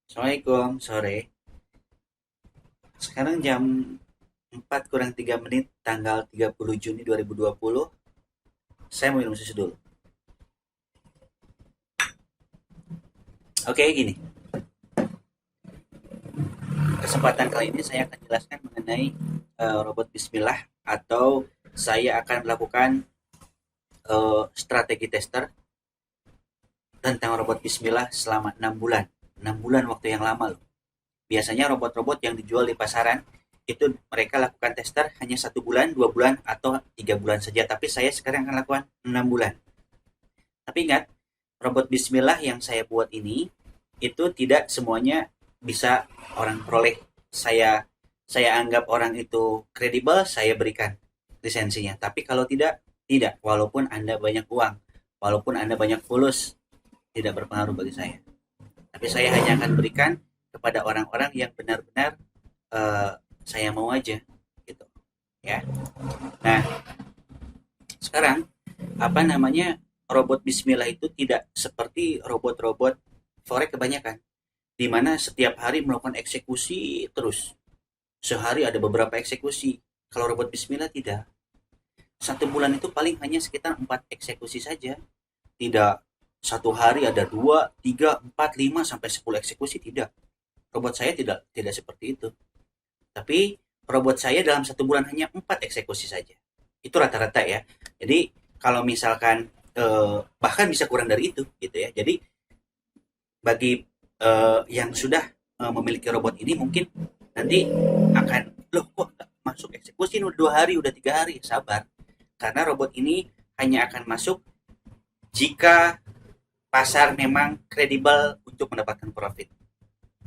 Assalamualaikum, sore. Sekarang jam 4 kurang 3 menit, tanggal 30 Juni 2020. Saya mau minum susu dulu. Oke, gini. Kesempatan kali ini saya akan jelaskan mengenai robot Bismillah atau saya akan melakukan strategi tester tentang robot Bismillah selama 6 bulan. 6 bulan waktu yang lama loh. Biasanya robot-robot yang dijual di pasaran itu mereka lakukan tester hanya 1 bulan, 2 bulan, atau 3 bulan saja. Tapi saya sekarang akan lakukan 6 bulan. Tapi ingat, robot Bismillah yang saya buat ini itu tidak semuanya bisa orang peroleh. Saya anggap orang itu kredibel, saya berikan lisensinya. Tapi kalau tidak, tidak. Walaupun Anda banyak uang, walaupun Anda banyak fulus, tidak berpengaruh bagi saya. Tapi saya hanya akan berikan kepada orang-orang yang benar-benar eh, saya mau aja, gitu, ya. Nah, sekarang apa namanya, robot Bismillah itu tidak seperti robot-robot forex kebanyakan, di mana setiap hari melakukan eksekusi terus. Sehari ada beberapa eksekusi. Kalau robot Bismillah tidak. 1 bulan itu paling hanya sekitar 4 eksekusi saja. Tidak satu hari ada 2, 3, 4, 5 sampai 10 eksekusi, tidak. Robot saya tidak seperti itu. Tapi robot saya dalam 1 bulan hanya 4 eksekusi saja. Itu rata-rata ya. Jadi kalau misalkan bahkan bisa kurang dari itu gitu ya. Jadi bagi yang sudah memiliki robot ini mungkin nanti akan, loh kok nggak masuk eksekusi ini udah 2 hari, udah 3 hari, sabar. Karena robot ini hanya akan masuk jika pasar memang kredibel untuk mendapatkan profit.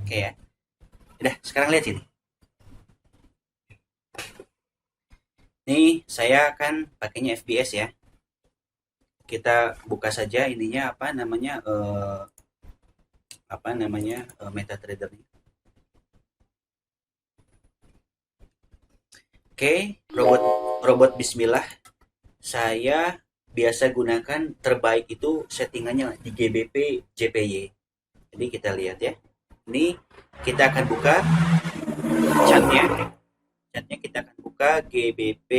Oke ya. Udah, sekarang lihat sini. Nih, saya akan pakainya FBS ya. Kita buka saja ininya MetaTrader. Oke, robot robot Bismillah saya biasa gunakan terbaik itu settingannya di GBP JPY. Jadi kita lihat ya. Ini kita akan buka catnya. Catnya kita akan buka GBP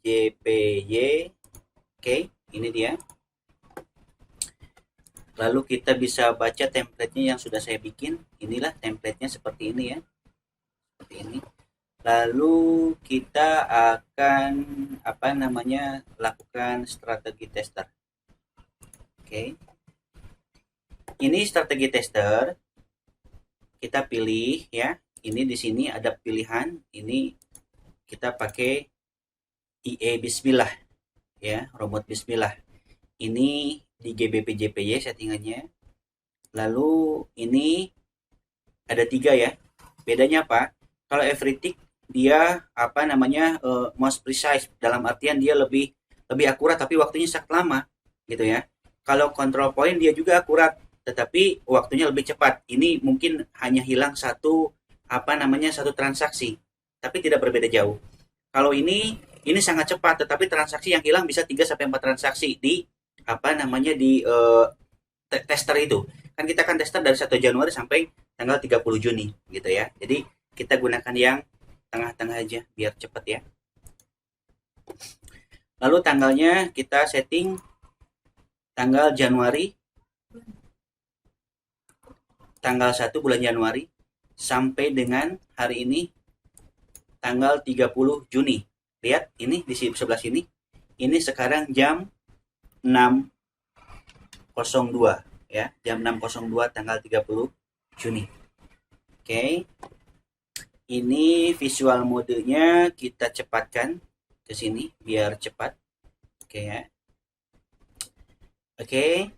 JPY. Oke, ini dia. Lalu kita bisa baca template-nya yang sudah saya bikin. Inilah template-nya seperti ini ya. Seperti ini. Lalu kita akan lakukan strategi tester. Oke. Ini strategi tester. Kita pilih ya. Ini di sini ada pilihan. Ini kita pakai IE Bismillah ya, robot Bismillah. Ini di GBP JPY settingannya. Lalu ini ada 3 ya. Bedanya apa? Kalau everytick dia most precise, dalam artian dia lebih lebih akurat tapi waktunya sangat lama gitu ya. Kalau control point dia juga akurat tetapi waktunya lebih cepat. Ini mungkin hanya hilang satu transaksi tapi tidak berbeda jauh. Kalau ini sangat cepat tetapi transaksi yang hilang bisa 3 sampai 4 transaksi di tester itu. Kan kita kan tester dari 1 Januari sampai tanggal 30 Juni gitu ya. Jadi kita gunakan yang tengah-tengah aja biar cepet ya. Lalu tanggalnya kita setting tanggal Januari, tanggal 1 bulan Januari sampai dengan hari ini tanggal 30 Juni. Lihat ini di sebelah sini. Ini sekarang jam 6.02 ya, jam 6.02 tanggal 30 Juni. Oke. Ini visual modenya kita cepatkan ke sini biar cepat. Oke ya. Oke.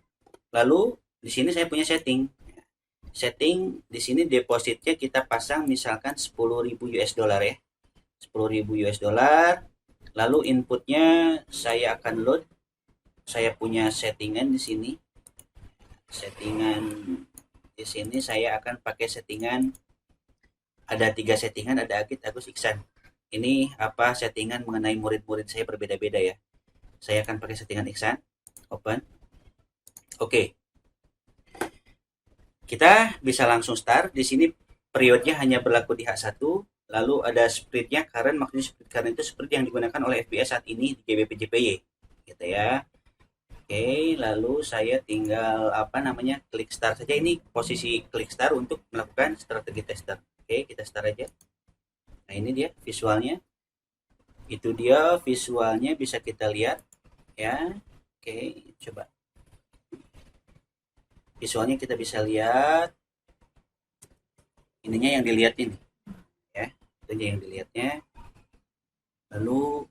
Lalu di sini saya punya setting. Setting di sini depositnya kita pasang misalkan 10.000 US dollar ya. 10.000 US dollar. Lalu inputnya saya akan load. Saya punya settingan di sini. Settingan di sini saya akan pakai settingan, ada 3 settingan, ada Agit, Agus, Iksan. Ini settingan mengenai murid-murid saya berbeda-beda ya. Saya akan pakai settingan Iksan. Open. Oke. Kita bisa langsung start. Di sini periodnya hanya berlaku di H1, lalu ada spreadnya current, maksudnya spread current itu seperti yang digunakan oleh FBS saat ini di GBP/JPY gitu ya. Oke, lalu saya tinggal klik start saja. Ini posisi klik start untuk melakukan strategi tester. Oke, kita start aja. Nah, ini dia visualnya. Itu dia visualnya, bisa kita lihat ya. Oke, coba. Visualnya kita bisa lihat. Ininya yang dilihat ini ya. Itu aja yang dilihatnya. Lalu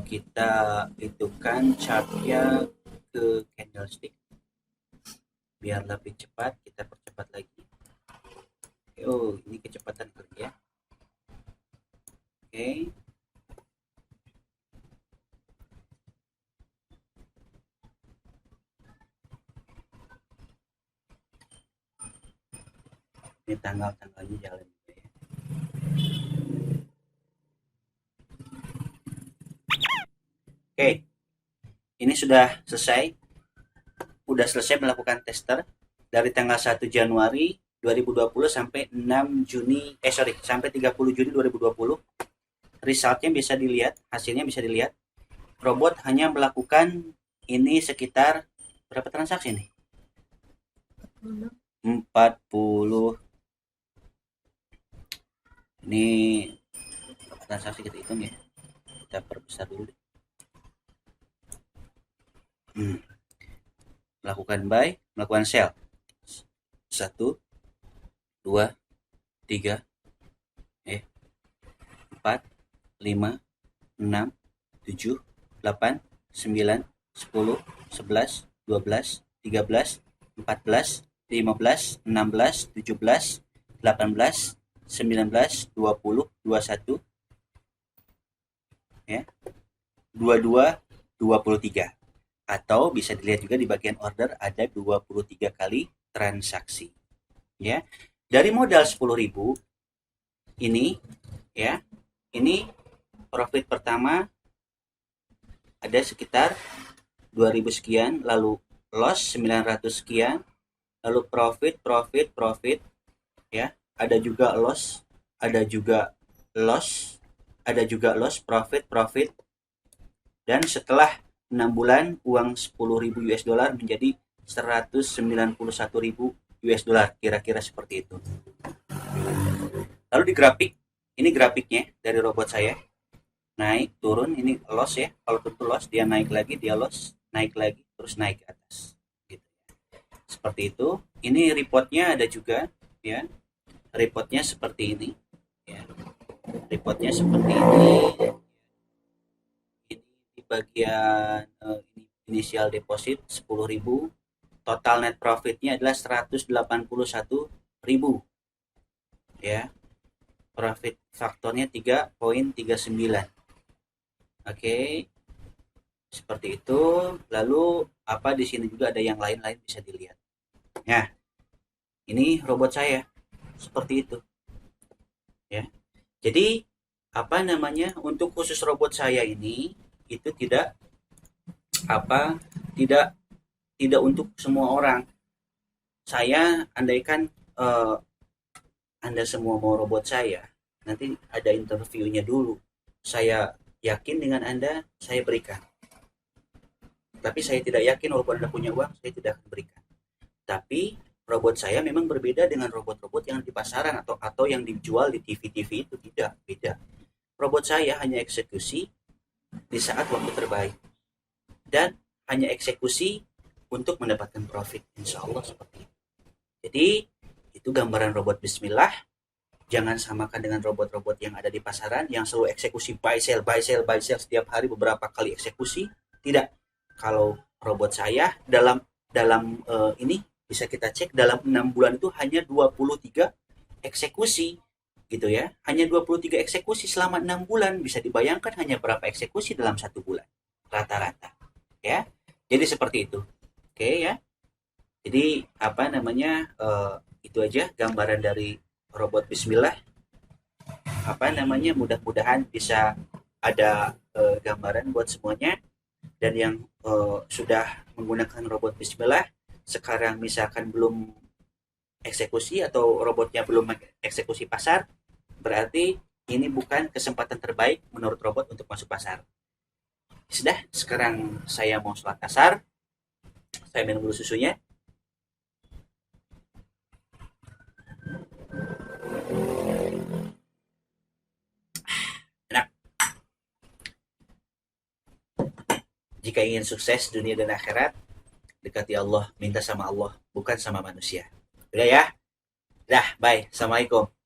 kita hidupkan chartnya ke candlestick biar lebih cepat. Kita percepat lagi. Oh, ini kecepatan kerja. Oke. Ini tanggal-tanggalnya jalan juga ya. Oke. Ini sudah selesai. Udah selesai melakukan tester dari tanggal 1 Januari 2020 sampai 6 Juni sampai 30 Juni 2020. Resultnya bisa dilihat, hasilnya bisa dilihat. Robot hanya melakukan ini sekitar berapa transaksi nih? 40. Ini berapa transaksi kita hitung ya? Kita perbesar dulu deh. Melakukan buy, melakukan sell. 1, 2, 3, 4, 5, 6, 7, 8, 9, 10, 11, 12, 13, 14, 15, 16, 17, 18, 19, 20, 21, ya, 22, 23. Atau bisa dilihat juga di bagian order ada 23 kali transaksi. Ya. Dari modal 10.000 ini ya, ini profit pertama ada sekitar 2.000 sekian, lalu loss 900 sekian, lalu profit ya, ada juga loss, ada juga loss, profit, dan setelah 6 bulan uang 10.000 US dollar menjadi 191.000 US dollar, kira-kira seperti itu. Lalu di grafik, ini grafiknya dari robot saya. Naik, turun, ini loss ya. Kalau tentu loss, dia naik lagi, dia loss, naik lagi, terus naik ke atas. Gitu. Seperti itu. Ini reportnya ada juga ya. Reportnya seperti ini. Ya. Reportnya seperti ini. Ini di bagian initial deposit 10.000, total net profitnya adalah 181.000 ya. Profit faktornya 3,39. Oke. Seperti itu. Lalu di sini juga ada yang lain-lain bisa dilihat. Nah, ini robot saya seperti itu ya. Jadi untuk khusus robot saya ini itu tidak tidak tidak untuk semua orang. Saya andaikan Anda semua mau robot saya, nanti ada interviewnya dulu. Saya yakin dengan Anda, saya berikan. Tapi saya tidak yakin walaupun Anda punya uang, saya tidak akan berikan. Tapi robot saya memang berbeda dengan robot-robot yang di pasaran atau yang dijual di TV-TV itu, tidak, beda. Robot saya hanya eksekusi di saat waktu terbaik dan hanya eksekusi untuk mendapatkan profit, insya Allah seperti itu. Jadi itu gambaran robot Bismillah. Jangan samakan dengan robot-robot yang ada di pasaran yang selalu eksekusi buy sell setiap hari beberapa kali eksekusi. Tidak. Kalau robot saya dalam ini bisa kita cek dalam 6 bulan itu hanya 23 eksekusi gitu ya. Hanya 23 eksekusi selama 6 bulan, bisa dibayangkan hanya berapa eksekusi dalam 1 bulan rata-rata ya. Jadi seperti itu. Oke ya. Jadi itu aja gambaran dari robot Bismillah. Mudah-mudahan bisa ada gambaran buat semuanya. Dan yang sudah menggunakan robot Bismillah sekarang misalkan belum eksekusi atau robotnya belum eksekusi pasar, berarti ini bukan kesempatan terbaik menurut robot untuk masuk pasar. Sudah, sekarang saya mau sholat asar, saya minum dulu susunya. Enak. Jika ingin sukses dunia dan akhirat, dekati Allah, minta sama Allah, bukan sama manusia. Udah ya? Dah, bye. Assalamualaikum.